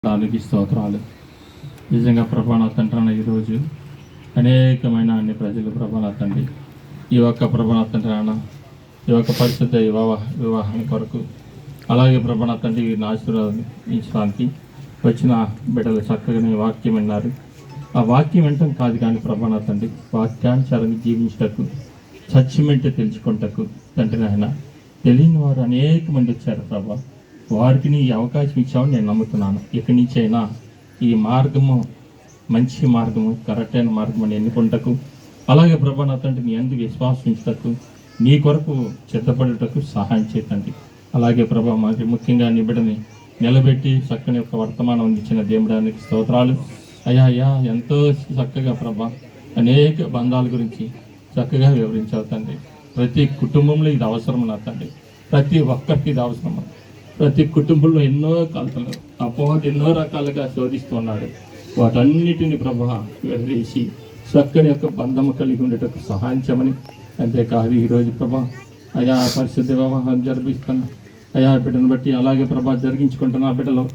దానికి స్తోత్రాలు. నిజంగా ప్రభా నా తండ్రి ఈరోజు అనేకమైన అన్ని ప్రజలు ప్రభా నా తండ్రి ఈ యొక్క ప్రభా నా తండ్రి ఈ యొక్క పరిశుద్ధ వివాహం కొరకు అలాగే ప్రభా నా తండ్రి వీరిని ఆశీర్వదించడానికి వచ్చిన బిడ్డలు చక్కగా నీ వాక్యం విన్నారు. ఆ వాక్యం వినటం కాదు కానీ ప్రభా నా తండ్రి వాక్యానుసారంగా జీవించటకు చచ్చిమెంటే తెలుసుకుంటకు తండ్రి ఆయన తెలియని వారు అనేక మంది వచ్చారు ప్రభా. వారికి నీ అవకాశం ఇచ్చామని నేను నమ్ముతున్నాను. ఇక్కడి నుంచి అయినా ఈ మార్గము మంచి మార్గము, కరెక్ట్ అయిన మార్గం అని ఎన్నుకుంటకు అలాగే ప్రభా నా తండ్రి నీ ఎందుకు విశ్వాసించటకు నీ కొరకు సిద్ధపడేటకు సహాయం చేయతండి. అలాగే ప్రభా మరి ముఖ్యంగా నీ బిడ్డని నిలబెట్టి చక్కని యొక్క వర్తమానం అందించిన దేవుడానికి స్తోత్రాలు. అయ్యా ఎంతో చక్కగా ప్రభా అనేక బంధాల గురించి చక్కగా వివరించావు తండ్రి. ప్రతి కుటుంబంలో ఇది అవసరం నా తండ్రి. ప్రతి ఒక్కరికి ఇది అవసరం. ప్రతి కుటుంబంలో ఎన్నో కలతలు అపోహ ఎన్నో రకాలుగా శోధిస్తున్నాడు. వాటన్నిటిని ప్రభా విడదీసి చక్కని యొక్క బంధము కలిగి ఉండేటకు సహాయం చేయమని. అంతేకాదు ఈరోజు ప్రభా అయా పరిశుద్ధ వివాహం జరిపిస్తాను అయా బిడ్డను బట్టి అలాగే ప్రభా జరిగించుకుంటున్నా బిడ్డలో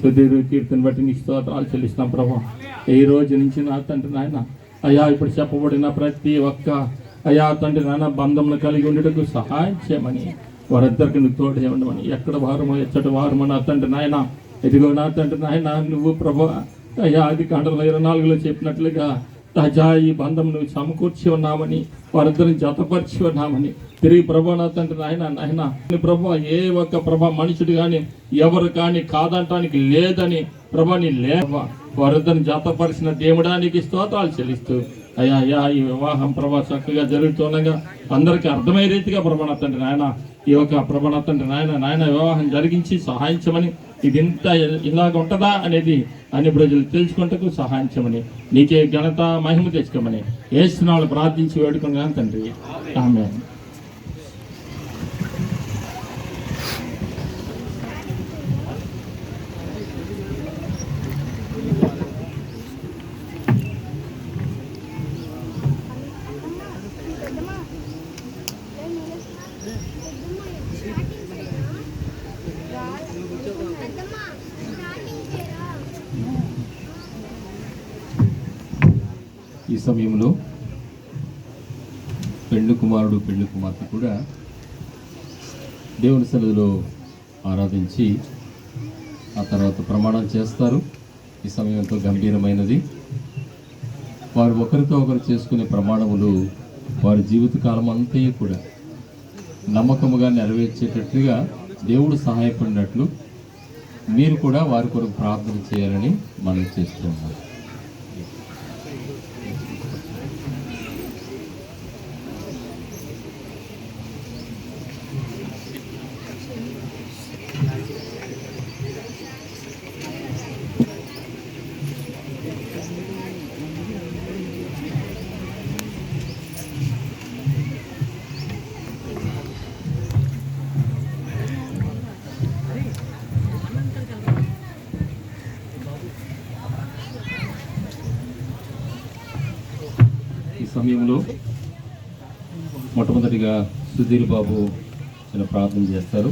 సుదీర్ఘ కీర్తిని బట్టి నీ స్తోత్రాలు చెల్లిస్తున్నాం ప్రభా. ఈ రోజు నుంచి నా తండ్రి నాయన అయా ఇప్పుడు చెప్పబడిన ప్రతి ఒక్క అయా తండ్రి నాయన బంధమును కలిగి ఉండేటకు సహాయం చేయమని వారిద్దరికి నువ్వు తోడు ఉండమని. ఎక్కడ వారమో ఎచ్చటి వారమో నా తండ్రి నాయన ఇదిగో నా తండ్రి నాయన నువ్వు ప్రభా అయ్యా 10:24 చెప్పినట్లుగా తాజా ఈ బంధం నువ్వు సమకూర్చి ఉన్నామని వారిద్దరిని జతపరిచి ఉన్నామని తిరిగి ప్రభా నా తండ్రి నాయన ప్రభా ఏ ఒక్క ప్రభా మనుషుడు కానీ ఎవరు కానీ కాదంటానికి లేదని ప్రభా నీ లేవా వారిద్దరిని జతపరిచిన దేవుడానికి స్తోత్రాలు చెల్లిస్తూ అయ్యా ఈ వివాహం ప్రభా చక్కగా జరుగుతుండగా అందరికీ అర్థమయ్యే రీతిగా ప్రభా నా తండ్రి నాయన ఈ యొక్క ప్రభా నా తండ్రి నాయన వివాహం జరిగించి సహాయించమని. ఇది ఇంత ఇలాగ ఉంటుందా అనేది అన్ని ప్రజలు తెలుసుకుంటూ సహాయించమని నీకే ఘనత మహిమ తెచ్చుకోమని యేసునామములో ప్రార్థించి వేడుకున్నాను తండ్రి. ఆమేన్. ఈ సమయంలో పెళ్లి కుమారుడు పెళ్లి కుమార్తె కూడా దేవుని సన్నిధిలో ఆరాధించి ఆ తర్వాత ప్రమాణం చేస్తారు. ఈ సమయం ఎంతో గంభీరమైనది. వారు ఒకరితో ఒకరు చేసుకునే ప్రమాణములు వారి జీవితకాలం అంతా కూడా నమ్మకముగా నెరవేర్చేటట్లుగా దేవుడు సహాయపడినట్లు మీరు కూడా వారి కొరకు ప్రార్థన చేయాలని మనం చేస్తున్నాం. సమయంలో మొట్టమొదటిగా సుధీర్ బాబు చిన్న ప్రార్థన చేస్తారు.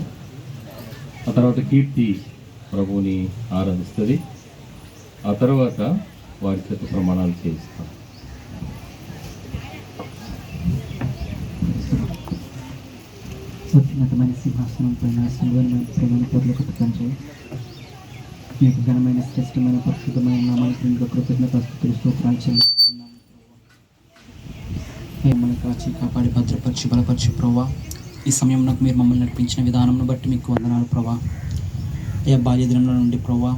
ఆ తర్వాత కీర్తి ప్రభువుని ఆరాధిస్తుంది. ఆ తర్వాత వారి చేత ప్రమాణాలు చేయిస్తారు. అత్యున్నతమైన సింహాసనం పైన ప్రేమైన పొరలు కట్టుకొని మీకు ఘనమైన శ్రేష్టమైన పరిశుద్ధమైన నామానికి ఇంకా కృతజ్ఞత స్తోత్రాలు చెల్లిస్తున్నాము. మమ్మల్ని కాచి కాపాడి భద్రపరిచి బలపరిచి ప్రభా ఈ సమయంలో మీరు మమ్మల్ని నడిపించిన విధానంను బట్టి మీకు వందనాలు ప్రభా. ఏ బాల్య దినంలో నుండి ప్రభా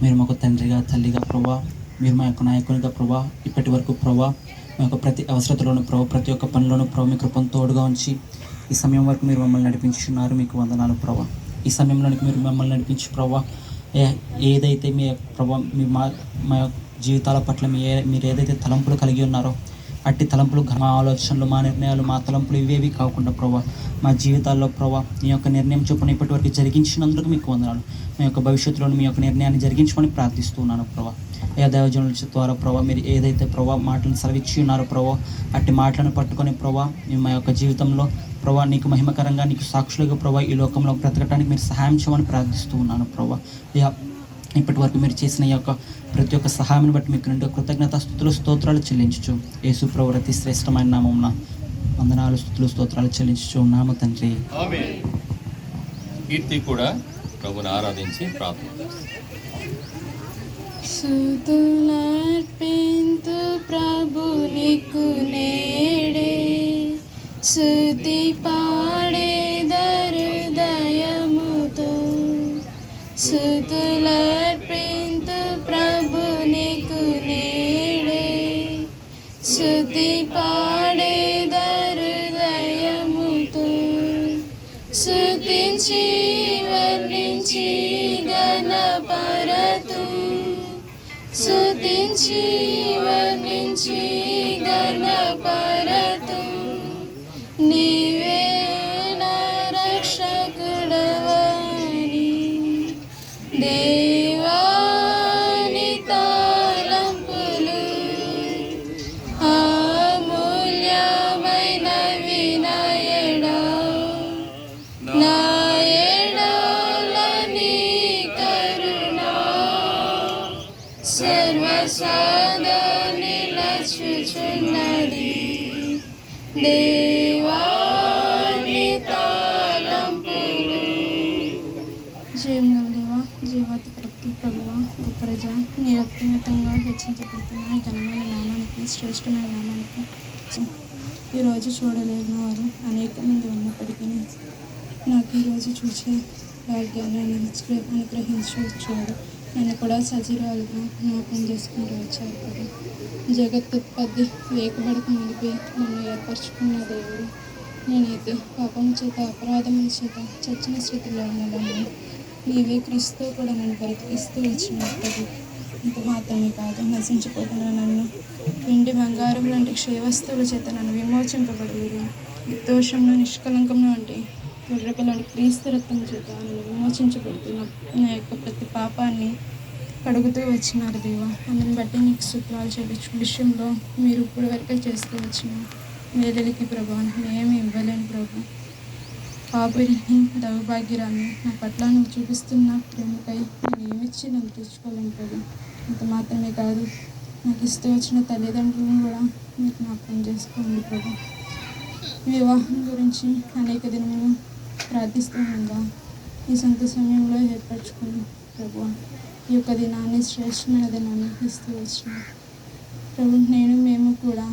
మీరు మాకు తండ్రిగా తల్లిగా ప్రభా మీరు మా యొక్క నాయకునిగా ప్రభా ఇప్పటి వరకు ప్రభా మా యొక్క ప్రతి అవసరతలోను ప్రభా ప్రతి ఒక్క పనిలోనూ ప్రభా మీ కృపను తోడుగా ఉంచి ఈ సమయం వరకు మీరు మమ్మల్ని నడిపించున్నారు. మీకు వందనాలు ప్రభా. ఈ సమయంలోనికి మీరు మమ్మల్ని నడిపించి ప్రభా ఏదైతే మీ ప్రభా మీ మా జీవితాల పట్ల మీరు ఏదైతే తలంపులు కలిగి ఉన్నారో అట్టి తలంపులు మా ఆలోచనలు మా నిర్ణయాలు మా తలంపులు ఇవేవి కాకుండా ప్రభా మా జీవితాల్లో ప్రభా మీ యొక్క నిర్ణయం చొప్పున ఇప్పటివరకు జరిగించినందుకు మీకు వందనాలు. మీ యొక్క భవిష్యత్తులో మీ యొక్క నిర్ణయాన్ని జరిగించమని ప్రార్థిస్తున్నాను ప్రభా. అయ్యా దైవజనుల ద్వారా ప్రభా మీరు ఏదైతే ప్రభా మాటలను సెలవిచ్చి ఉన్నారో ప్రభా అట్టి మాటలను పట్టుకొని ప్రభా మా యొక్క జీవితంలో ప్రభా నీకు మహిమకరంగా నీకు సాక్షులుగా ప్రభా ఈ లోకంలో బ్రతకడానికి మీరు సహాయం చేయమని ప్రార్థిస్తూ ఉన్నాను ప్రభా. అయ్యా ఇప్పటి వరకు మీరు చేసిన ఈ యొక్క ప్రతి ఒక్క సహాయం బట్టి మీకు రెండు కృతజ్ఞత స్తుతులు స్తోత్రాలు చెల్లించుచు యేసు ప్రభు అతి శ్రేష్టమైన నామమున వందనాలు స్తుతులు స్తోత్రాలు చెల్లించుచు ఉన్నాము తండ్రి. కీర్తి కూడా ప్రభుని ఆరాధించి ప్రార్థన చేస్తాం. స్తుతులర్పింతు ప్రభునికు నేడే, స్తుతి పాడేదరు దయముతో. స్తుతులర్పింతు ప్రభునికు నేడే, స్తుతి పాడేదరు దయముతో. స్తుతించి వర్ణించి గణపరతు, స్తుతించి వర్ణించి గణపరతు. నీవే నా రక్షకుడవని దేవాని తలంపులు అమూల్యమైనవి నాయడా. నాయడాల నీ కరుణ సర్వసదా నిలచుచున్నది. దేవాని తలంపులు. జీవగల దేవా, జీవాతి ప్రతి ప్రభువా, గొప్ప రజ నీ అత్యున్నతంగా హెచ్చించబడుతున్న ఈ ఘనమైన నామానికి, శ్రేష్టమైన నామానికి ఈరోజు చూడలేని వారు అనేక మంది ఉన్నప్పటికీ నాకు ఈరోజు చూసే భాగ్యాన్ని అనుగ్రహించవచ్చు. నన్ను కూడా సజీవాలుగా జ్ఞాపకం చేసుకుంటూ వచ్చారు కదా. జగత్తుత్పత్తి వేయకబడక మునిపే నన్ను ఏర్పరచుకున్న దేవుడు. నేనైతే పాపం చేత అపరాధముల చేత చచ్చిన స్థితిలో ఉన్నదాన్ని నీవే క్రీస్తు కూడా నన్ను బ్రతికిస్తూ వచ్చినప్పుడు. ఇంత మాత్రమే కాదు, నశించిపోతున్న నన్ను వెండి బంగారం లాంటి క్షయవస్తువుల చేత నన్ను విమోచింపబడలేదు. నిర్దోషంలో నిష్కలంకంలో అంటే గొర్రెపిల్లాడి క్రీస్తు రక్తం చేత నన్ను విమోచించబడుతున్న నా యొక్క ప్రతి పాపాన్ని కడుగుతూ వచ్చినారు దేవా. అందుని బట్టి నీకు స్తుతులు చెల్లించు విషయంలో మీరు ఇప్పుడు వరకే చేస్తూ వచ్చిన వేదలకి ప్రభా నేనేమి ఇవ్వలేను ప్రభు. పాపిని దౌర్భాగ్యరాన్ని నా పట్ల నువ్వు చూపిస్తున్న ప్రేమకై నేను ఏమిచ్చి నన్ను తెచ్చుకోలేను ప్రభు. ఇంత మాత్రమే కాదు, నాకు ఇస్తూ వచ్చిన తల్లిదండ్రులను కూడా మీరు జ్ఞాపకం చేసుకోండి ప్రభు. వివాహం గురించి అనేక దినములు ప్రార్థిస్తూ ఉందా ఈ సొంత సమయంలో ఏర్పరచుకుని ప్రభు ఈ యొక్క దినాన్ని శ్రేష్టమైన దినాన్ని ఇస్తూ వచ్చిన ప్రభు. మేము కూడా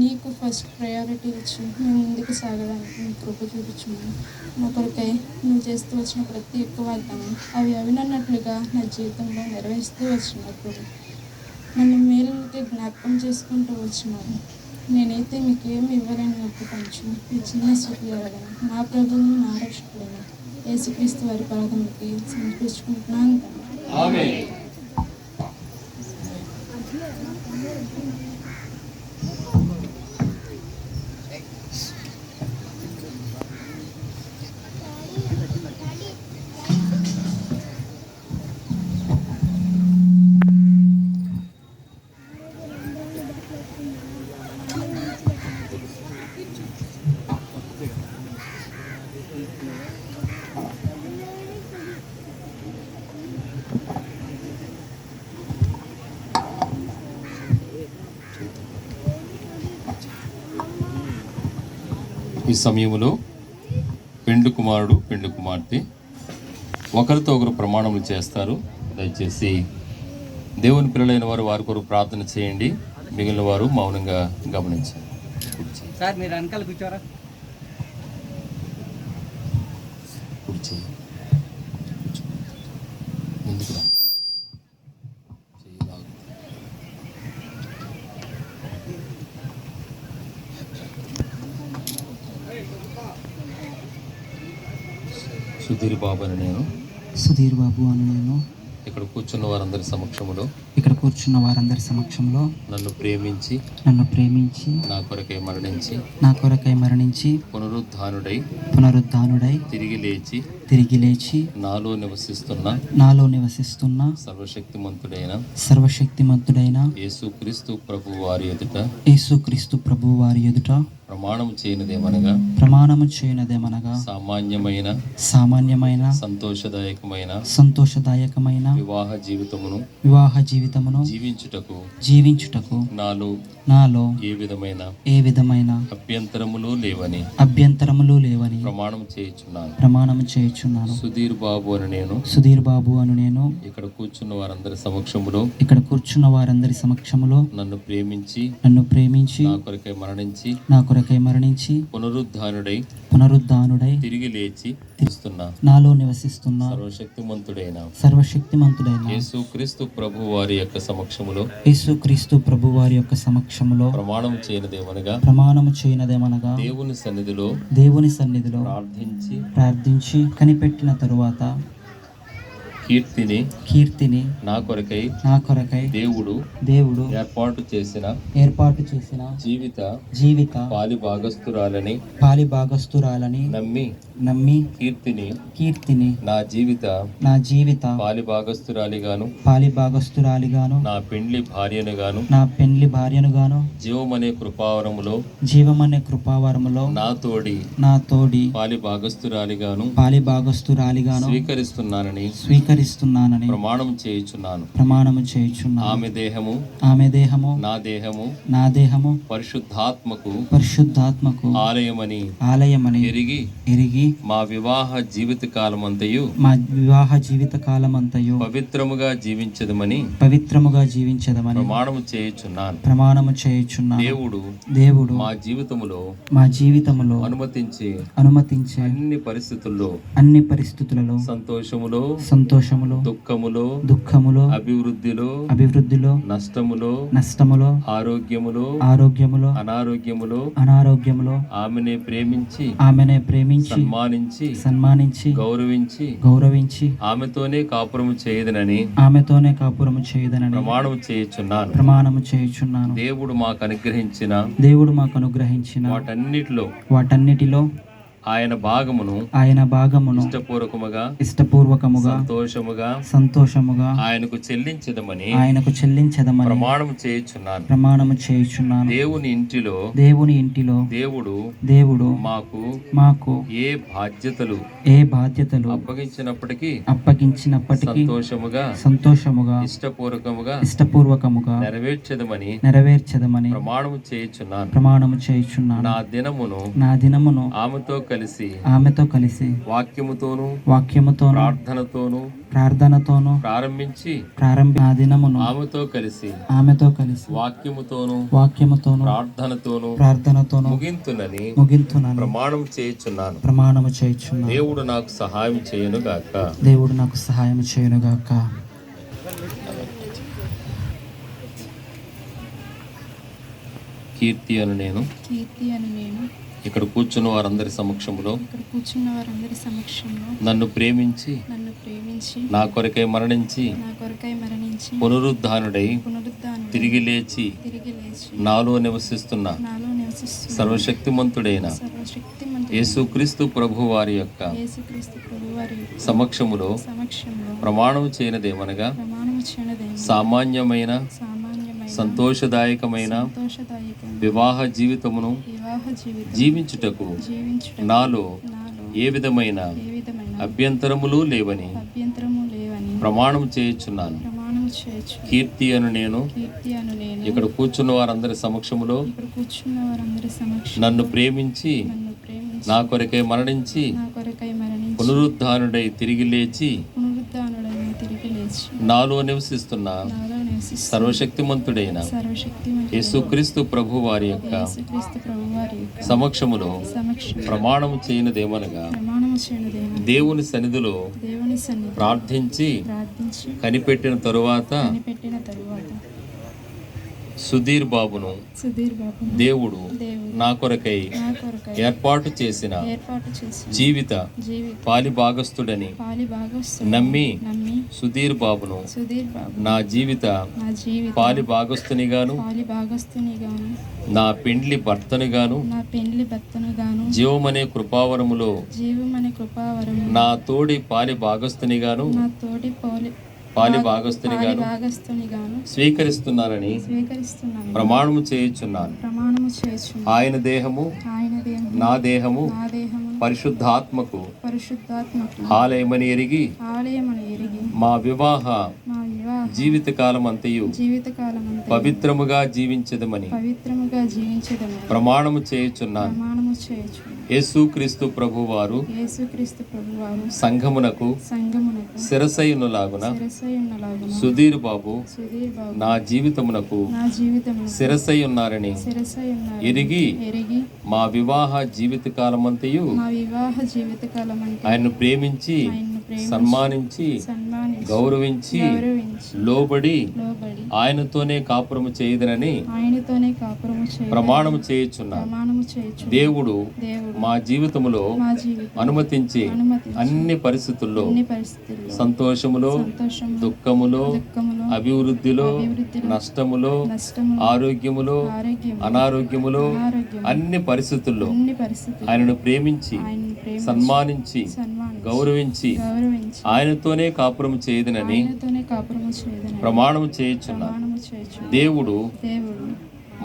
నీకు ఫస్ట్ ప్రయారిటీ ఇచ్చి మేము ముందుకు సాగడానికి నీ కృప చూపించున్నాను. నా కొరకై నువ్వు చేస్తూ వచ్చిన ప్రతి ఒక్క వాగ్దానం అవి అవినన్నట్లుగా నా జీవితంలో నెరవేరుస్తూ వచ్చినప్పుడు నన్ను మేలుకి జ్ఞాపకం చేసుకుంటూ వచ్చినాను. నేనైతే మీకు ఏమి ఇవ్వలేని ఒప్పుకొంచు ఈ చిన్న స్థితి అడగను. నా ప్రభువును నా రక్షకుడైన యేసుక్రీస్తు వారి పాదములకి సమర్పించుకుంటున్నాను. ఈ సమయంలో పెండ్లి కుమారుడు పెండ్లి కుమార్తె ఒకరితో ఒకరు ప్రమాణములు చేస్తారు. దయచేసి దేవుని పిల్లలైన వారు వారి కొరకు ప్రార్థన చేయండి. మిగిలిన వారు మౌనంగా గమనించండి. సార్ మీరు వెనకాల కూర్చోరా. సుధీర్ బాబు అని నేను ఇక్కడ కూర్చున్న వారందరి సమక్షంలో నన్ను ప్రేమించి నా కొరకై మరణించి పునరుద్ధానుడై తిరిగి లేచి తిరిగి లేచి నాలో నివసిస్తున్న నాలో నివసిస్తున్న సర్వశక్తిమంతుడైన యేసుక్రీస్తు ప్రభు వారి ఎదుట యేసుక్రీస్తు ప్రభు వారి ఎదుట ప్రమాణం చేయనిదేమనగా ప్రమాణము చేయనదేమనగా సామాన్యమైన సంతోషదాయకమైన వివాహ జీవితమును జీవించుటకు నాలో ఏ విధమైన అభ్యంతరములు లేవని ప్రమాణము చేయుచున్నాను. సుధీర్ బాబు అను నేను ఇక్కడ కూర్చున్న వారందరి సమక్షములో నన్ను ప్రేమించి నా కొరకై మరణించి పునరుద్ధానుడై తిరిగి లేచి నాలో నివసిస్తున్న సర్వశక్తిమంతుడైన యేసుక్రీస్తు ప్రభు వారి యొక్క సమక్షములో ప్రమాణము చేయనదేమనగా దేవుని సన్నిధిలో ప్రార్థించి కనిపెట్టిన తరువాత కీర్తిని నా కొరకై దేవుడు ఏర్పాటు చేసిన జీవిత పాలి భాగస్తురాలని నమ్మి కీర్తిని నా జీవిత పాలి భాగస్తురాలిగాను నా పెండ్లి భార్యనుగాను జీవమనే కృపావరములో నా తోడి పాలి భాగస్తురాలిగాను స్వీకరిస్తున్నానని ప్రమాణము చేయుచున్నాను. ఆమె దేహము నా దేహము పరిశుద్ధాత్మకు ఆలయమని ఎరిగి మా వివాహ జీవిత కాలమంతయు పవిత్రముగా జీవించదమని ప్రమాణము చేయుచున్నాను. దేవుడు మా జీవితములో అనుమతించే అన్ని పరిస్థితులలో సంతోషములో దుఃఖములో అభివృద్ధిలో నష్టములో ఆరోగ్యములో అనారోగ్యములో ఆమెనే ప్రేమించి సన్మానించి గౌరవించి ఆమెతోనే కాపురము చేయదనని ప్రమాణము చేయుచున్నాను. దేవుడు మాకు అనుగ్రహించిన వాటన్నిటిలో ఆయన భాగమును ఇష్టపూర్వకముగా సంతోషముగా ఆయనకు చెల్లించదమని ప్రమాణము చేయుచున్నాను. దేవుని ఇంటిలో దేవుడు మాకు ఏ బాధ్యతలు అప్పగించినప్పటికీ సంతోషముగా ఇష్టపూర్వకముగా నెరవేర్చదమని ప్రమాణము చేయుచున్నాను. నా దినమును ఆమెతో కలిసి వాక్యముతోను ప్రార్థనతోను ప్రారంభించి నా దినమును ఆమెతో కలిసి వాక్యముతోను ప్రార్థనతోను ముగింతునని ప్రమాణము చేయుచున్నాను. దేవుడు నాకు సహాయం చేయనుగాక. కీర్తి అను నేను ఇక్కడ కూర్చున్న వారందరి సమక్షంలో నన్ను ప్రేమించి నా కొరకై మరణించి పునరుద్ధానుడై తిరిగి లేచి నాలో నివసిస్తున్న సర్వశక్తిమంతుడైన యేసుక్రీస్తు ప్రభు వారి యొక్క సమక్షములో ప్రమాణం చేయనదేమనగా సామాన్యమైన సంతోషదాయకమైన వివాహ జీవితమును జీవించుటకు నాలో ఏ విధమైన అభ్యంతరములు లేవని ప్రమాణం చేయుచున్నాను. కీర్తి అను నేను ఇక్కడ కూర్చున్న వారందరి సమక్షములో నన్ను ప్రేమించి నా కొరకై మరణించి పునరుద్ధానుడై తిరిగి లేచి నాలో నివసిస్తున్న సర్వశక్తిమంతుడైన యేసుక్రీస్తు ప్రభు వారి యొక్క సమక్షములో ప్రమాణము చేయనిదేమనగా దేవుని సన్నిధిలో ప్రార్థించి కనిపెట్టిన తరువాత సుధీర్ బాబును సుధీర్ బాబు దేవుడు దేవుడు నా కొరకై నా కొరకై ఏర్పాటు చేసిన ఏర్పాటు చేసి జీవిత జీవిత పాలి భాగస్థుడని పాలి భాగస్థుడు నమ్మి నమ్మి సుధీర్ బాబును సుధీర్ బాబు నా జీవిత నా జీవిత పాలి భాగస్థునిగాను పాలి భాగస్థునిగాను నా పెండ్లి భర్తనిగాను నా పెండ్లి భర్తనుగాను జీవమనే కృపావరములో జీవమనే కృపావరము నా తోడి పాలి భాగస్థునిగాను నా తోటి పాలి పాలి భాగస్థునిగాను భాగస్థునిగాను స్వీకరిస్తున్నానని స్వీకరిస్తున్నాను ప్రమాణము చేయుచున్నాను. ప్రమాణము చేయొచ్చు ఆయన దేహము ఆయన దేహము నా దేహము నా దేహము పరిశుద్ధాత్మకు పరిశుద్ధాత్మకు ఆలయమని ఎరిగి ఆలయమని ఎరిగి మా వివాహ మా వివాహ జీవితకాలం అంతయు జీవితకాలమంతా పవిత్రముగా జీవించదమని పవిత్రముగా జీవించదము ప్రమాణము చేయుచున్నాను. ప్రమాణము చేయొచ్చు. యేసుక్రీస్తు ప్రభువారు యేసుక్రీస్తు ప్రభువారు సంఘమునకు సంఘమునకు శిరసైనులాగున శిరసై ఉన్నలాగున సుధీర్ బాబు సుధీర్ బాబు నా జీవితమునకు నా జీవితమునకు శిరసై ఉన్నారని శిరసై ఉన్నారు ఎరిగి ఎరిగి మా వివాహ జీవితకాలమంతయు మా వివాహ జీవితకాలమంతా ఆయన్ను ప్రేమించి ఆయన్ను ప్రేమించి సన్మానించి సన్మానించి గౌరవించి గౌరవించి లోబడి లోబడి ఆయనతోనే కాపురము చేయదనని ఆయనతోనే కాపురము చేయ ప్రమాణము చేయుచున్నాను. ప్రమాణము చేయొచ్చు. దేవుడు దేవుడు మా జీవితములో మా జీవితం అనుమతించి అనుమతించి అన్ని పరిస్థితుల్లో అన్ని పరిస్థితుల్లో సంతోషములో సంతోషము దుఃఖములో దుఃఖములో అభివృద్ధిలో అభివృద్ధిలో నష్టములో నష్టము ఆరోగ్యములో ఆరోగ్యం అనారోగ్యములో అనారోగ్యం అన్ని పరిస్థితుల్లో అన్ని పరిస్థితుల్లో ఆయనను ప్రేమించి ఆయన్ని ప్రేమించి సన్మానించి సన్మానించి గౌరవించి గౌరవించి ఆయనతోనే కాపురం చేయదనని ఆయనతోనే కాపురము చేయదని ప్రమాణము చేయుచున్నాను. ప్రమాణము చేయొచ్చు. దేవుడు దేవుడు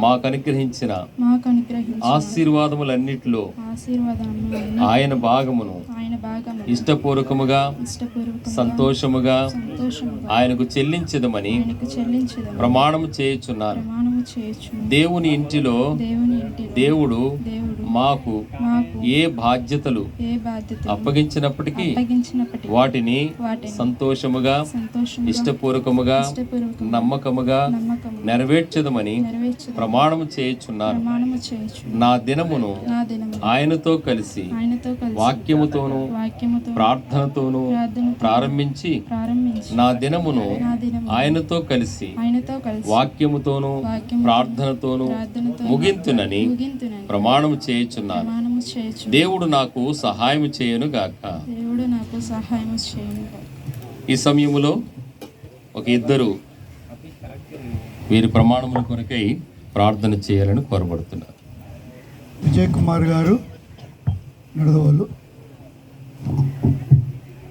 మాకు అనుగ్రహించిన మాకు అనుగ్రహించిన ఆశీర్వాదములన్నిటిలో ఆశీర్వాదములను ఆయన భాగమును ఆయన భాగము ఇష్టపూర్వకముగా ఇష్టపూర్వకంగా సంతోషముగా సంతోషముగా ఆయనకు చెల్లించదమని ఆయనకు చెల్లించదము ప్రమాణము చేయుచున్నాను. ప్రమాణము చేయొచ్చు. దేవుని ఇంటిలో దేవుని ఇంటిలో దేవుడు దేవుడు మాకు మాకు ఏ బాధ్యతలు ఏ బాధ్యత అప్పగించినప్పటికీ అప్పగించినప్పటికీ వాటిని వాటిని సంతోషముగా సంతోషంగా ఇష్టపూర్వకముగా ఇష్టపూర్వకంగా నమ్మకముగా నమ్మకము నెరవేర్చదమని నెరవేర్చు ప్రమాణము చేయుచున్నాను. ప్రమాణము చేయొచ్చు. నా దినమును నా దినము ఆయనతో కలిసి ఆయనతో కలిసి వాక్యముతోను వాక్యముతో ప్రార్థనతోను ప్రార్థనతో ప్రారంభించి ప్రారంభించి నా దినమును నా దినము ఆయనతో కలిసి ఆయనతో కలిసి వాక్యముతోను వాక్యముతో ప్రార్థనతోను ప్రార్థనతో ముగింతునని ముగింతునని ప్రమాణము చేయుచున్నాను. ప్రమాణము చేయొచ్చు. దేవుడు నాకు సహాయం చేయను గాక. దేవుడు నాకు సహాయం చేయను. ఈ సమయములో ఒక ఇద్దరు వీరి ప్రమాణముల కొరకై ప్రార్థన చేయాలని కోరబడుతున్నారు. విజయ్ కుమార్ గారు నడదవాళ్ళు,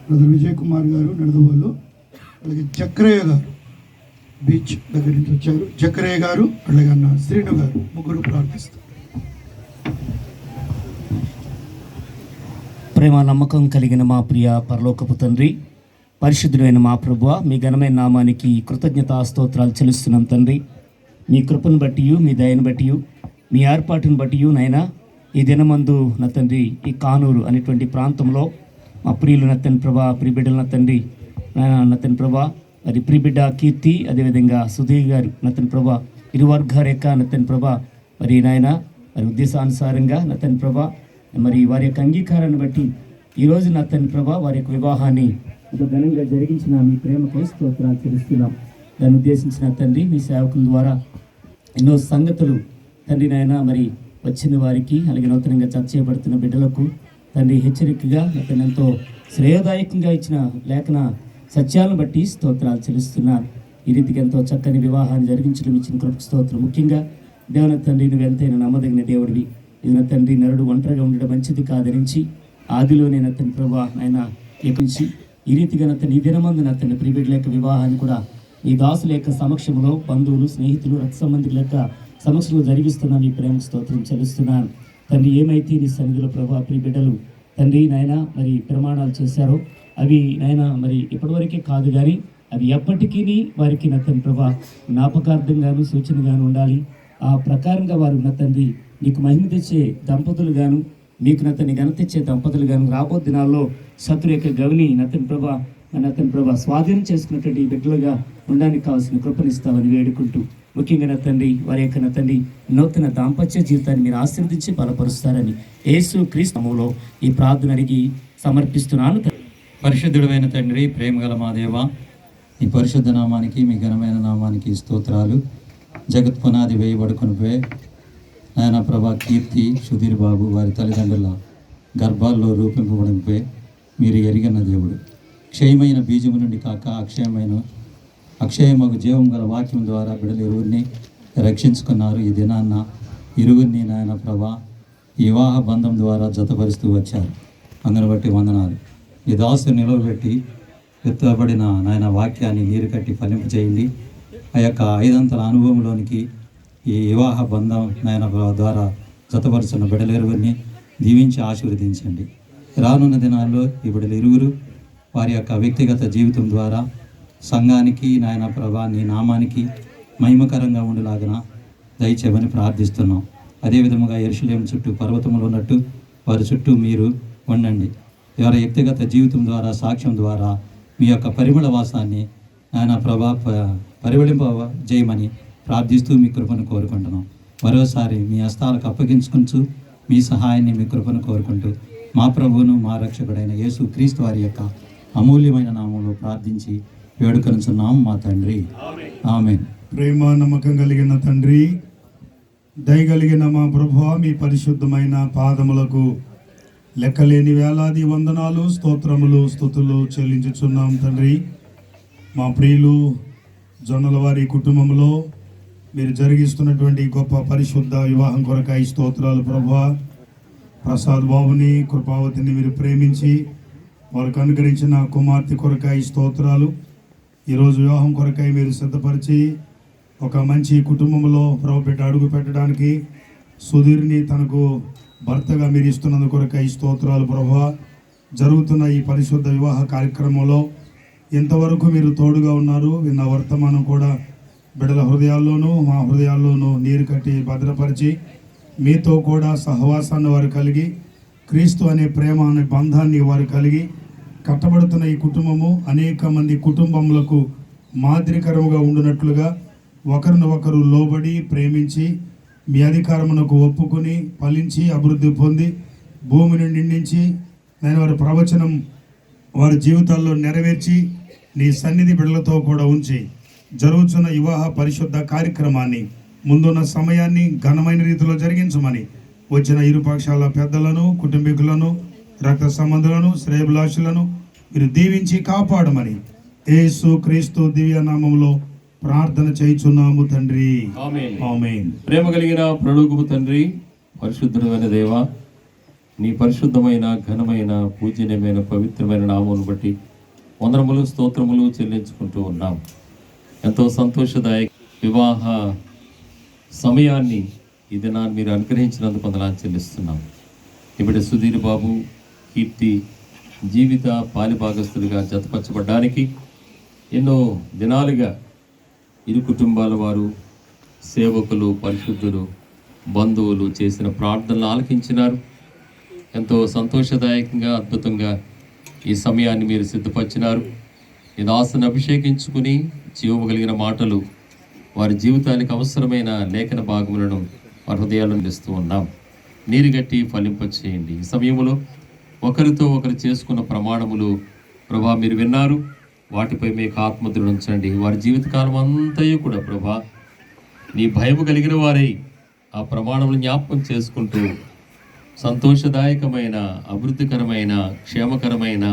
బ్రదర్ విజయ్ కుమార్ గారు నడదవాళ్ళు, అలాగే జక్రయ్య గారు బీచ్ దగ్గర నుంచి వచ్చారు. జక్రయ్య గారు అలాగే అన్న శ్రీను గారు ముగ్గురు ప్రార్థిస్తారు. ప్రేమ నమ్మకం కలిగిన మా ప్రియ పరలోకపు తండ్రి, పరిశుద్ధుడైన మా ప్రభువా, మీ ఘనమైన నామానికి కృతజ్ఞతా స్తోత్రాలు చెల్లిస్తున్నాం తండ్రి. మీ కృపను బట్టి, మీ దయను బట్టి, మీ ఏర్పాటును బట్టి నాయనా, ఈ దినమందు నా తండ్రి ఈ కానూరు అనేటువంటి ప్రాంతంలో మా ప్రియులు నా తండ్రి ప్రభా, ప్రియబిడ్డలు నా తండ్రి నా తండ్రి ప్రభా, మరి ప్రియబిడ్డ కీర్తి, అదేవిధంగా సుధీర్ గారు నా తండ్రి ప్రభా, ఇరు వర్గాల యొక్క నా తండ్రి ప్రభా, మరి నాయన మరి ఉద్దేశానుసారంగా నా తండ్రి ప్రభా, మరి వారి యొక్క అంగీకారాన్ని బట్టి ఈరోజు నా తండ్రి ప్రభా వారి యొక్క వివాహాన్ని ఇంత ఘనంగా జరిగించిన మీ ప్రేమకై స్తోత్రాలు చెల్లిస్తున్నాం. దాన్ని ఉద్దేశించిన తండ్రి మీ సేవకుల ద్వారా ఎన్నో సంగతులు తండ్రి నాయన మరి వచ్చిన వారికి, అలాగే నూతనంగా చర్చ చేయబడుతున్న బిడ్డలకు తండ్రి హెచ్చరికగా అతను ఎంతో శ్రేయదాయకంగా ఇచ్చిన లేఖన సత్యాలను బట్టి స్తోత్రాలు చెల్లిస్తున్నాను. ఈ రీతికి ఎంతో చక్కని వివాహాన్ని జరిగించడం ఇచ్చిన కృపకు స్తోత్రం. ముఖ్యంగా దేవుని తండ్రి నువ్వు ఎంతైనా నమ్మదగిన దేవుడివి. ఇదిన తండ్రి నరుడు ఒంటరిగా ఉండడం మంచిది కాదరించి ఆదిలోనే నతని ప్రభా ఆయన ఎక్కించి ఈ రీతిగా నతని ఈ దినమందు నతని ప్రియబిడ్డల యొక్క వివాహాన్ని కూడా ఈ దాసుల యొక్క సమక్షంలో బంధువులు, స్నేహితులు, రక్త సంబంధికుల యొక్క సమక్షంలో జరిగిస్తున్న మీ ప్రేమ స్తోత్రం చెల్లిస్తున్నాను. తండ్రి ఏమైతే నీ సన్నిధిలో ప్రభా ప్రియబిడ్డలు తండ్రి నాయన మరి ప్రమాణాలు చేశారో అవి నాయన మరి ఇప్పటివరకే కాదు కానీ అవి ఎప్పటికీ వారికి నా తండ్రి ప్రభా జ్ఞాపకార్థంగాను సూచనగాను ఉండాలి. ఆ ప్రకారంగా వారు నా తండ్రి నీకు మహిమ తెచ్చే దంపతులు గాను, మీకు నతని ఘనత తెచ్చే దంపతులు గాను రాబో దినాల్లో శత్రు యొక్క గవిని నతని ప్రభా స్వాధీనం చేసుకున్నటువంటి బిడ్డలుగా ఉండడానికి కావాల్సిన కృపనిస్తామని వేడుకుంటూ, ముఖ్యంగా నా తండ్రి వారి యొక్క నా తండ్రి నూతన దాంపత్య జీవితాన్ని మీరు ఆశీర్వదించి బలపరుస్తారని యేసు క్రీస్తులో ఈ ప్రార్థన అడిగి సమర్పిస్తున్నాను. పరిశుద్ధుడైన తండ్రి, ప్రేమగల మా దేవ, మీ పరిశుద్ధ నామానికి, మీ ఘనమైన నామానికి స్తోత్రాలు. జగత్ పునాది వేయబడుకునిపోయి నాయన ప్రభా కీర్తి సుధీర్ బాబు వారి తల్లిదండ్రుల గర్భాల్లో రూపింపబడిపోయి మీరు ఎరిగిన దేవుడు. క్షయమైన బీజము నుండి కాక అక్షయమగు జీవం గల వాక్యం ద్వారా బిడ్డలు ఇరువురిని రక్షించుకున్నారు. ఈ దినాన్న ఇరువురిని నాయన ప్రభా వివాహ బంధం ద్వారా జతపరుస్తూ వచ్చారు. అందును బట్టి వందనాలు. ఈ దాసు నిలవబెట్టి ఎత్తబడిన నాయన వాక్యాన్ని నీరు కట్టి ఫలింపు చేయండి. ఆ యొక్క 5 అనుభవంలోనికి ఈ వివాహ బంధం నాయన ద్వారా జతపరుచున్న బిడ్డలు ఇరువురిని దీవించి ఆశీర్వదించండి. రానున్న దినాల్లో ఈ బిడ్డలు ఇరువురు వారి యొక్క వ్యక్తిగత జీవితం ద్వారా సంఘానికి నాయన ప్రభా నీ నామానికి మహిమకరంగా ఉండేలాగన దయచేయమని ప్రార్థిస్తున్నాం. అదేవిధముగా యెరూషలేము చుట్టూ పర్వతములు ఉన్నట్టు వారి చుట్టూ మీరు ఉండండి. వారి వ్యక్తిగత జీవితం ద్వారా సాక్ష్యం ద్వారా మీ యొక్క పరిమళ వాసాన్ని నాయన ప్రభా పరిమళింప చేయమని ప్రార్థిస్తూ మీ కృపను కోరుకుంటున్నాం. మరోసారి మీ హస్తాలకు అప్పగించుకుంటూ మీ సహాయాన్ని మీ కృపను కోరుకుంటూ మా ప్రభువును మా రక్షకుడైన యేసు క్రీస్తు వారి యొక్క అమూల్యమైన నామంలో ప్రార్థించి వేడుకొనుచున్నాం మా తండ్రి. ఆమేన్. ప్రేమ నమ్మకం కలిగిన తండ్రి, దయగలిగిన మా ప్రభువా, మీ పరిశుద్ధమైన పాదములకు లెక్కలేని వేలాది వందనాలు, స్తోత్రములు, స్తుతులు చెల్లించుచున్నాం తండ్రి. మా ప్రియులు జొన్నల వారి కుటుంబంలో మీరు జరిగిస్తున్నటువంటి గొప్ప పరిశుద్ధ వివాహం కొరకాయి స్తోత్రాలు ప్రభువా. ప్రసాద్ బాబుని, కృపావతిని మీరు ప్రేమించి వారికి అనుగ్రహించిన కుమార్తె కొరకాయి స్తోత్రాలు. ఈరోజు వివాహం కొరకాయి మీరు సిద్ధపరిచి ఒక మంచి కుటుంబంలో ప్రభుపేట అడుగు పెట్టడానికి సుధీర్ని తనకు భర్తగా మీరు ఇస్తున్నందు కొరకాయి స్తోత్రాలు ప్రభువా. జరుగుతున్న ఈ పరిశుద్ధ వివాహ కార్యక్రమంలో ఇంతవరకు మీరు తోడుగా ఉన్నారు. విన్న వర్తమానం కూడా బిడ్డల హృదయాల్లోనూ మా హృదయాల్లోనూ నీరు కట్టి భద్రపరిచి మీతో కూడా సహవాసాన్ని వారు కలిగి క్రీస్తు అనే ప్రేమ అనే బంధాన్ని వారు కలిగి కట్టబడుతున్న ఈ కుటుంబము అనేక మంది కుటుంబములకు మాదిరికరముగా ఉండునట్లుగా ఒకరిని ఒకరు లోబడి ప్రేమించి మీ అధికారమునకు ఒప్పుకొని ఫలించి అభివృద్ధి పొంది భూమిని నిండించి నేను వారి ప్రవచనం వారి జీవితాల్లో నెరవేర్చి నీ సన్నిధి బిడ్డలతో కూడా ఉంచి జరుగుతున్న వివాహ పరిశుద్ధ కార్యక్రమాన్ని ముందున్న సమయాన్ని ఘనమైన రీతిలో జరిగించమని వచ్చిన ఇరుపక్షాల పెద్దలను, కుటుంబీకులను, రక్త సంబంధులను, శ్రేయభిలాషులను మీరు దీవించి కాపాడమని యేసు క్రీస్తు దివ్య నామములో ప్రార్థన చేయుచున్నాము తండ్రి. ఆమేన్. ప్రేమ కలిగిన ప్రభువు తండ్రి, పరిశుద్ధమైన దేవ, నీ పరిశుద్ధమైన ఘనమైన పూజనీయమైన పవిత్రమైన నామమును బట్టి వందనములు స్తోత్రములు చెల్లించుకుంటూ ఉన్నాం. ఎంతో సంతోషదాయక వివాహ సమయాన్ని ఈ దినాన్ని మీరు అనుగ్రహించినందుకు వందనాలు చెల్లిస్తున్నాం. ఇప్పుడు సుధీర్ బాబు కీర్తి జీవిత పాలిభాగస్తులుగా జతపరచబడ్డానికి ఎన్నో దినాలుగా ఇరు కుటుంబాల వారు, సేవకులు, పరిశుద్ధులు, బంధువులు చేసిన ప్రార్థనలు ఆలకించినారు. ఎంతో సంతోషదాయకంగా అద్భుతంగా ఈ సమయాన్ని మీరు సిద్ధపరిచినారు. ఈ దాసును అభిషేకించుకుని జీవము కలిగిన మాటలు వారి జీవితానికి అవసరమైన లేఖన భాగములను వారి హృదయాలను ఇస్తూ ఉన్నాం. నీరు గట్టి ఫలింపచేయండి. ఈ సమయంలో ఒకరితో ఒకరు చేసుకున్న ప్రమాణములు ప్రభా మీరు విన్నారు. వాటిపై మీకు ఆత్మదృఢ ఉంచండి. వారి జీవితకాలం అంతయు కూడా ప్రభా నీ భయము కలిగిన వారై ఆ ప్రమాణములు జ్ఞాపకం చేసుకుంటూ సంతోషదాయకమైన, అభివృద్ధికరమైన, క్షేమకరమైన,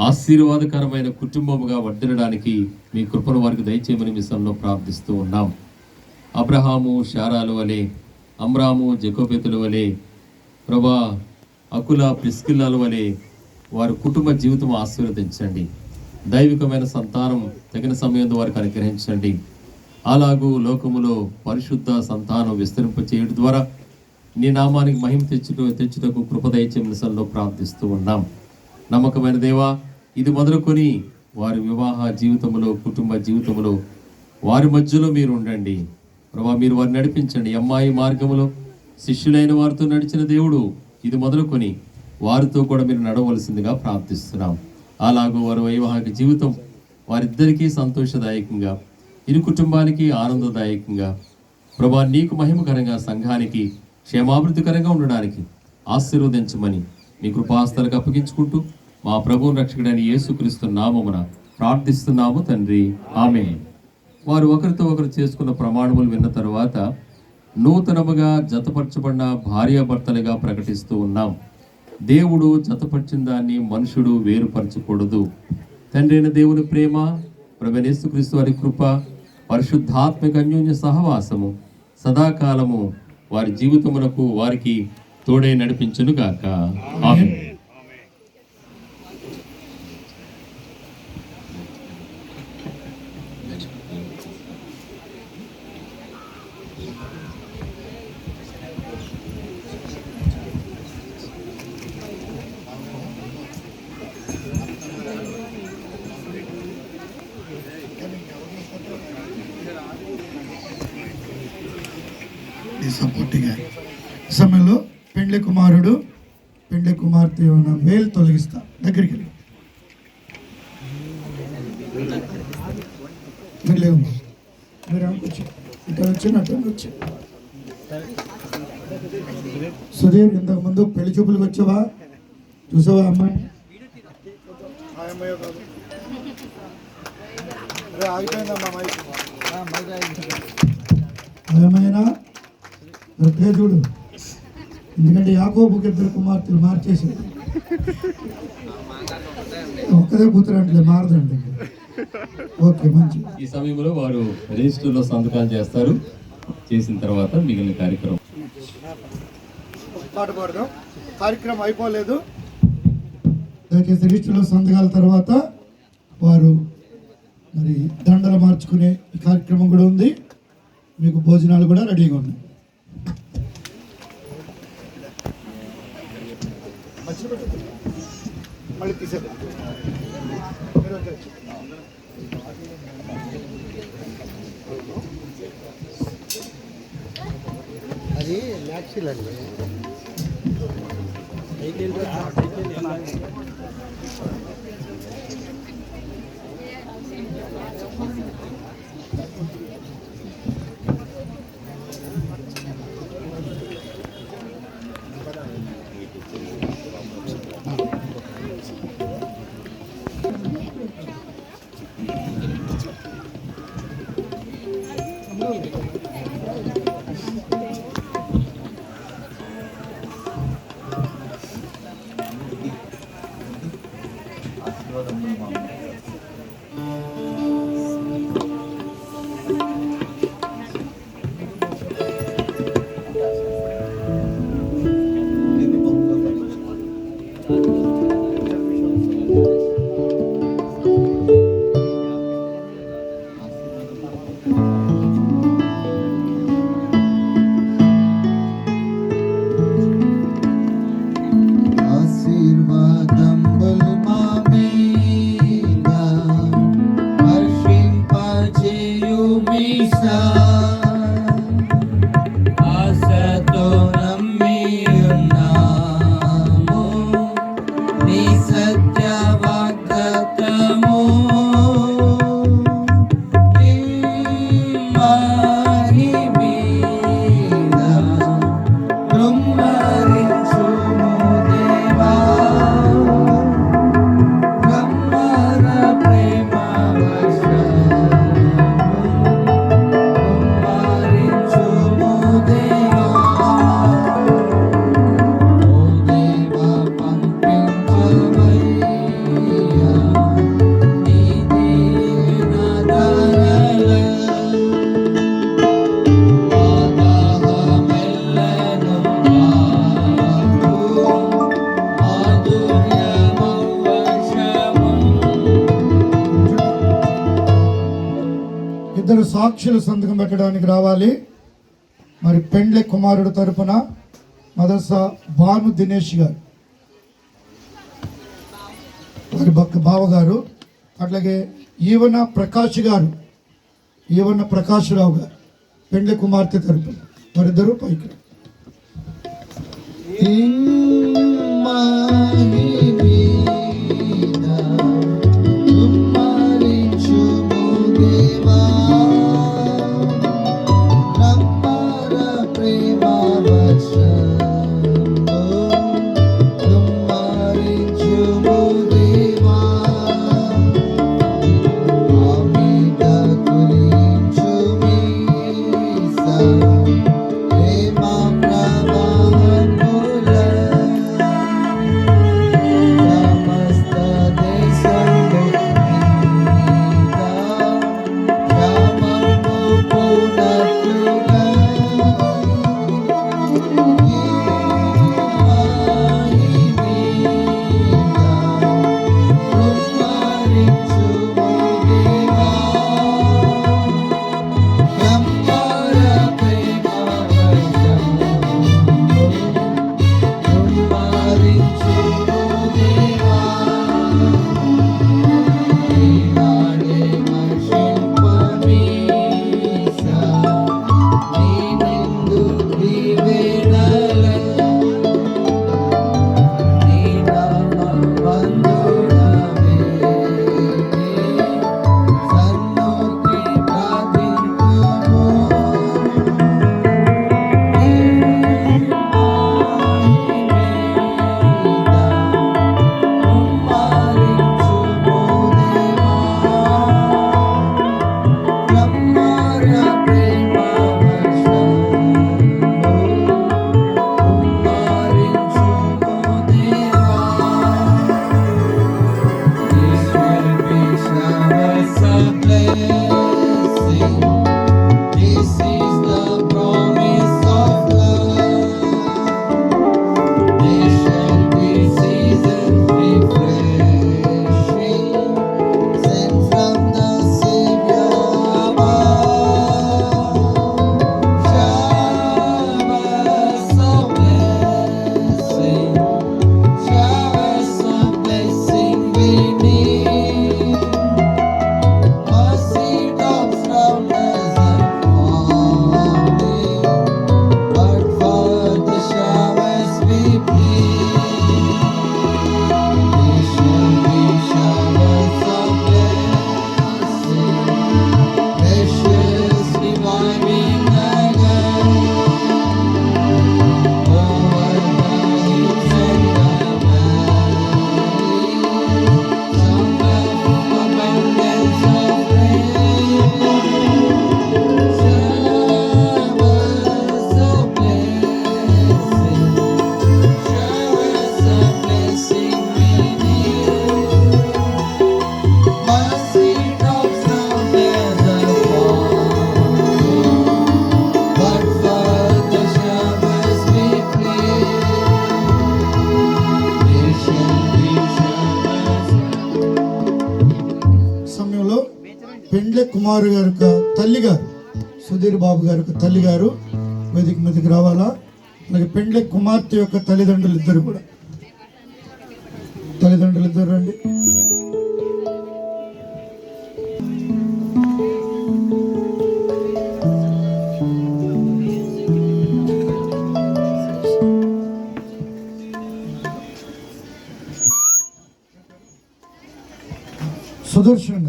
ఆశీర్వాదకరమైన కుటుంబముగా వర్ధిల్లడానికి మీ కృపను వారికి దయచేయమని మిషన్లో ప్రార్థిస్తూ ఉన్నాం. అబ్రహాము శారాల వలె, అమ్రాము జకోబెతుల వలె, ప్రభా అకుల ప్రిస్కిల్లాల వలె వారి కుటుంబ జీవితం ఆశీర్వదించండి. దైవికమైన సంతానం తగిన సమయంలో వారికి అనుగ్రహించండి. అలాగూ లోకములో పరిశుద్ధ సంతానం విస్తరింపచేయడం ద్వారా నీ నామానికి మహిమ తెచ్చుటకు కృప దయచేయమని మిషన్లో ప్రార్థిస్తూ ఉన్నాం. నమ్మకమైన దేవా, ఇది మొదలుకొని వారి వివాహ జీవితంలో, కుటుంబ జీవితంలో వారి మధ్యలో మీరు ఉండండి ప్రభా. మీరు వారిని నడిపించండి. అమ్మాయి మార్గములో శిష్యులైన వారితో నడిచిన దేవుడు, ఇది మొదలుకొని వారితో కూడా మీరు నడవలసిందిగా ప్రార్థిస్తున్నాం. అలాగూ వారి వైవాహిక జీవితం వారిద్దరికీ సంతోషదాయకంగా, ఇరు కుటుంబానికి ఆనందదాయకంగా ప్రభా నీకు మహిమకరంగా, సంఘానికి క్షేమాభివృద్ధికరంగా ఉండడానికి ఆశీర్వదించమని మీ కృపాస్తలకు అప్పగించుకుంటూ మా ప్రభువు రక్షకుడైన యేసుక్రీస్తు నామమున ప్రార్థిస్తున్నాము తండ్రి. ఆమేన్. వారు ఒకరితో ఒకరు చేసుకున్న ప్రమాణములు విన్న తరువాత నూతనముగా జతపరచబడిన భార్యాభర్తలుగా ప్రకటిస్తూ ఉన్నాం. దేవుడు జతపరిచిన దాన్ని మనుషుడు వేరుపరచకూడదు. తండ్రి అయిన దేవుని ప్రేమ, ప్రభువైన యేసుక్రీస్తు వారి కృప, పరిశుద్ధాత్మిక అన్యోన్య సహవాసము సదాకాలము వారి జీవితమునకు వారికి తోడై నడిపించును గాక. ఆమేన్. సపోర్టింగ్ సమయంలో పెండ్లి కుమారుడు పెండ్లి కుమార్తె ఉన్న వేలు తొలగిస్తా. దగ్గరికి వెళ్ళి మీరు లేవు, మీరు అనుకోవచ్చు ఇటు వచ్చి అటు వచ్చి. సుధీర్, ఇంతకు ముందు పెళ్లి చూపులకు వచ్చావా? చూసావా అమ్మాయి? ఏమైనా చూడు, ఎందుకంటే యాకోబుకి ఇద్దరు కుమార్తెలు మార్చేసారు. ఒక్కదే కూతురు అంటే మారదండి. ఓకే, మంచి. ఈ సమయంలో వారు రిజిస్టర్లో సంతకాలు చేస్తారు. చేసిన తర్వాత మిగిలిన కార్యక్రమం పాట పాడదాం. కార్యక్రమం అయిపోలేదు. దయచేసి రిజిస్టర్లో సంతకాల తర్వాత వారు మరి దండలు మార్చుకునే ఈ కార్యక్రమం కూడా ఉంది. మీకు భోజనాలు కూడా రెడీగా ఉన్నాయి. మళ్ళీ తీసేద్దాం. అది న్యాచురల్ అండి. ఇద్దరు సాక్షులు సంతకం పెట్టడానికి రావాలి. మరి పెండ్లి కుమారుడు తరపున మదర్సా భాను దినేష్ గారు, వారి బావగారు, అట్లాగే ఈవన ప్రకాష్ గారు, ఈవన ప్రకాశ్రావు గారు పెండ్లి కుమార్తె తరపున వారిద్దరూ పైకి. Amin. పెండ్లె కుమారు గారి యొక్క తల్లి గారు, సుధీర్ బాబు గారి యొక్క తల్లి గారు వేదిక మీదకి రావాలా. అలాగే పెండ్లె కుమార్తె యొక్క తల్లిదండ్రులు ఇద్దరు కూడా, తల్లిదండ్రులు ఇద్దరు రండి. సుదర్శన్ గారు